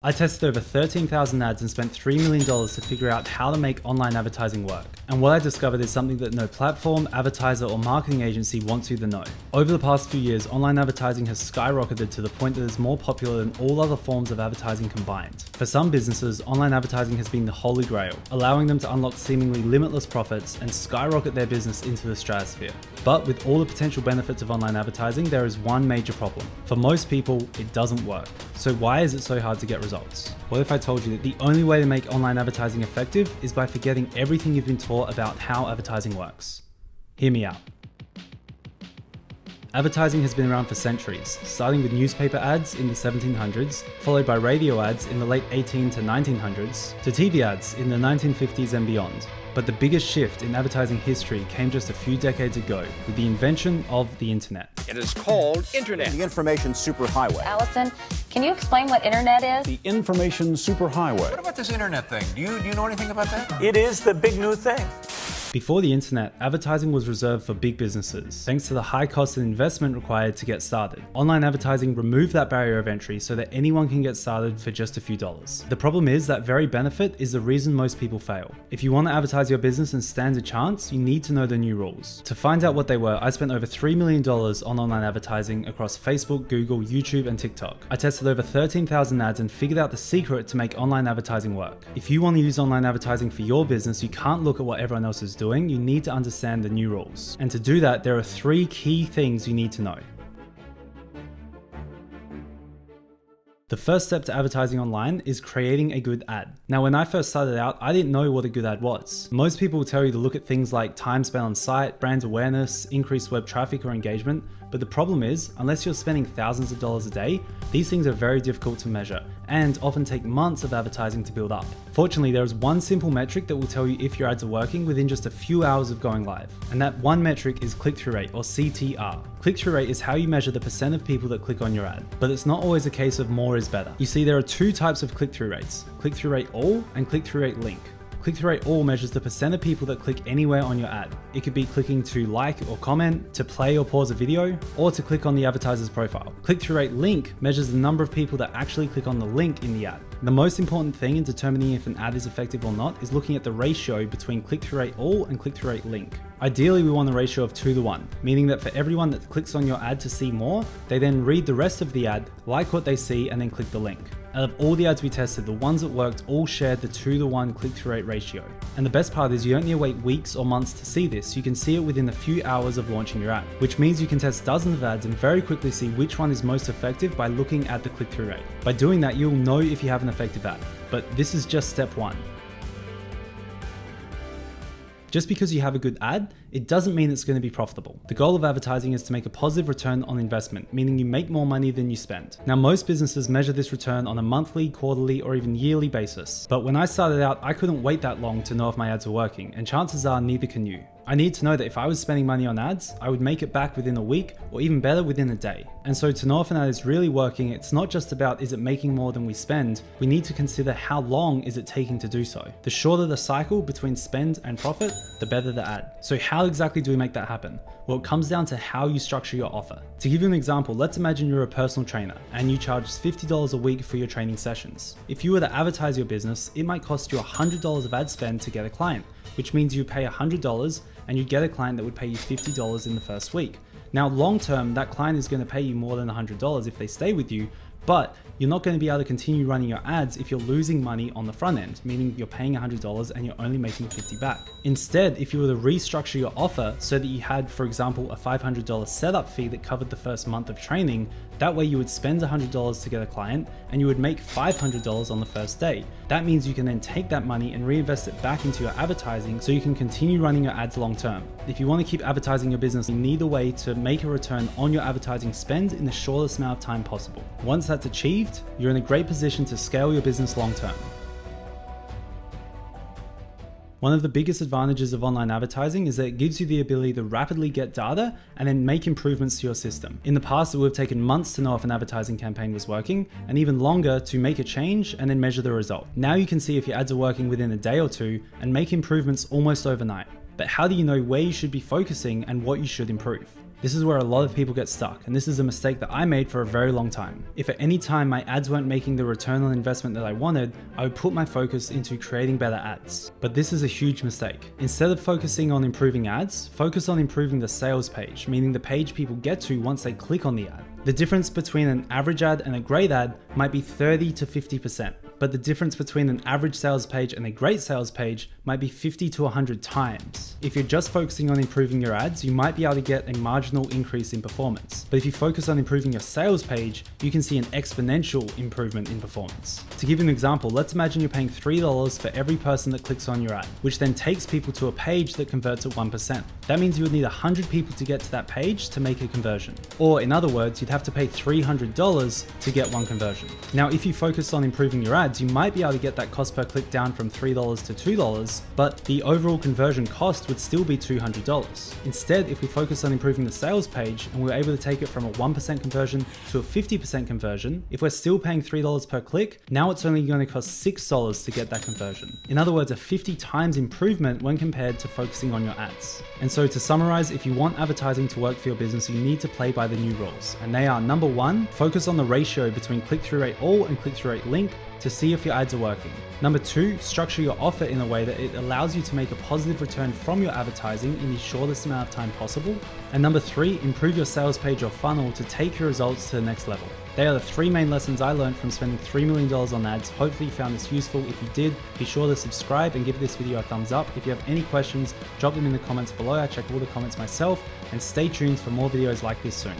I tested over 13,000 ads and spent $3 million to figure out how to make online advertising work. And what I discovered is something that no platform, advertiser, or marketing agency wants you to know. Over the past few years, online advertising has skyrocketed to the point that it's more popular than all other forms of advertising combined. For some businesses, online advertising has been the holy grail, allowing them to unlock seemingly limitless profits and skyrocket their business into the stratosphere. But with all the potential benefits of online advertising, there is one major problem. For most people, it doesn't work. So why is it so hard to get results? What if I told you that the only way to make online advertising effective is by forgetting everything you've been taught about how advertising works? Hear me out. Advertising has been around for centuries, starting with newspaper ads in the 1700s, followed by radio ads in the late 18 to 1900s, to TV ads in the 1950s and beyond. But the biggest shift in advertising history came just a few decades ago with the invention of the internet. It is called internet. The information superhighway. Allison, can you explain what internet is? The information superhighway. What about this internet thing? Do you know anything about that? It is the big new thing. Before the internet, advertising was reserved for big businesses, thanks to the high cost and investment required to get started. Online advertising removed that barrier of entry so that anyone can get started for just a few dollars. The problem is that very benefit is the reason most people fail. If you want to advertise your business and stand a chance, you need to know the new rules. To find out what they were, I spent over $3 million on online advertising across Facebook, Google, YouTube, and TikTok. I tested over 13,000 ads and figured out the secret to make online advertising work. If you want to use online advertising for your business, you can't look at what everyone else is doing, you need to understand the new rules. And to do that, there are 3 key things you need to know. The first step to advertising online is creating a good ad. Now, when I first started out, I didn't know what a good ad was. Most people will tell you to look at things like time spent on site, brand awareness, increased web traffic or engagement, but the problem is, unless you're spending thousands of dollars a day, these things are very difficult to measure and often take months of advertising to build up. Fortunately, there is one simple metric that will tell you if your ads are working within just a few hours of going live. And that one metric is click-through rate, or CTR. Click-through rate is how you measure the percent of people that click on your ad, but it's not always a case of more is better. You see, there are 2 types of click-through rates, click-through rate all and click-through rate link. Click-through rate all measures the percent of people that click anywhere on your ad. It could be clicking to like or comment, to play or pause a video, or to click on the advertiser's profile. Click-through rate link measures the number of people that actually click on the link in the ad. The most important thing in determining if an ad is effective or not is looking at the ratio between click-through rate all and click-through rate link. Ideally, we want a ratio of 2 to 1, meaning that for everyone that clicks on your ad to see more, they then read the rest of the ad, like what they see, and then click the link. Out of all the ads we tested, the ones that worked all shared the 2 to 1 click-through rate ratio. And the best part is you don't need to wait weeks or months to see this. You can see it within a few hours of launching your ad, which means you can test dozens of ads and very quickly see which one is most effective by looking at the click-through rate. By doing that, you'll know if you have an effective ad. But this is just step 1. Just because you have a good ad, it doesn't mean it's going to be profitable. The goal of advertising is to make a positive return on investment, meaning you make more money than you spend. Now, most businesses measure this return on a monthly, quarterly, or even yearly basis. But when I started out, I couldn't wait that long to know if my ads were working, and chances are neither can you. I need to know that if I was spending money on ads, I would make it back within a week, or even better, within a day. And so to know if an ad is really working, it's not just about is it making more than we spend, we need to consider how long is it taking to do so. The shorter the cycle between spend and profit, the better the ad. So how exactly do we make that happen? Well, it comes down to how you structure your offer. To give you an example, let's imagine you're a personal trainer and you charge $50 a week for your training sessions. If you were to advertise your business, it might cost you $100 of ad spend to get a client, which means you pay $100 and you get a client that would pay you $50 in the first week. Now, long term, that client is going to pay you more than $100 if they stay with you, but you're not going to be able to continue running your ads if you're losing money on the front end, meaning you're paying $100 and you're only making $50 back. Instead, if you were to restructure your offer so that you had, for example, a $500 setup fee that covered the first month of training, that way you would spend $100 to get a client and you would make $500 on the first day. That means you can then take that money and reinvest it back into your advertising so you can continue running your ads long term. If you want to keep advertising your business, you need a way to make a return on your advertising spend in the shortest amount of time possible. Once that's achieved, you're in a great position to scale your business long term. One of the biggest advantages of online advertising is that it gives you the ability to rapidly get data and then make improvements to your system. In the past, it would have taken months to know if an advertising campaign was working, and even longer to make a change and then measure the result. Now you can see if your ads are working within a day or 2 and make improvements almost overnight. But how do you know where you should be focusing and what you should improve? This is where a lot of people get stuck, and this is a mistake that I made for a very long time. If at any time my ads weren't making the return on investment that I wanted, I would put my focus into creating better ads. But this is a huge mistake. Instead of focusing on improving ads, focus on improving the sales page, meaning the page people get to once they click on the ad. The difference between an average ad and a great ad might be 30 to 50%, but the difference between an average sales page and a great sales page might be 50 to 100 times. If you're just focusing on improving your ads, you might be able to get a marginal increase in performance. But if you focus on improving your sales page, you can see an exponential improvement in performance. To give you an example, let's imagine you're paying $3 for every person that clicks on your ad, which then takes people to a page that converts at 1%. That means you would need 100 people to get to that page to make a conversion. Or in other words, you'd have to pay $300 to get one conversion. Now, if you focus on improving your ads, you might be able to get that cost per click down from $3 to $2, but the overall conversion cost would still be $200. Instead, if we focus on improving the sales page and we're able to take it from a 1% conversion to a 50% conversion, if we're still paying $3 per click, now it's only going to cost $6 to get that conversion. In other words, a 50 times improvement when compared to focusing on your ads. And so to summarize, if you want advertising to work for your business, you need to play by the new rules. And they are: number one, focus on the ratio between click-through rate all and click-through rate link to see if your ads are working. Number two, structure your offer in a way that it allows you to make a positive return from your advertising in the shortest amount of time possible. And number three, improve your sales page or funnel to take your results to the next level. They are the three main lessons I learned from spending $3 million on ads. Hopefully you found this useful. If you did, be sure to subscribe and give this video a thumbs up. If you have any questions, drop them in the comments below. I check all the comments myself, and stay tuned for more videos like this soon.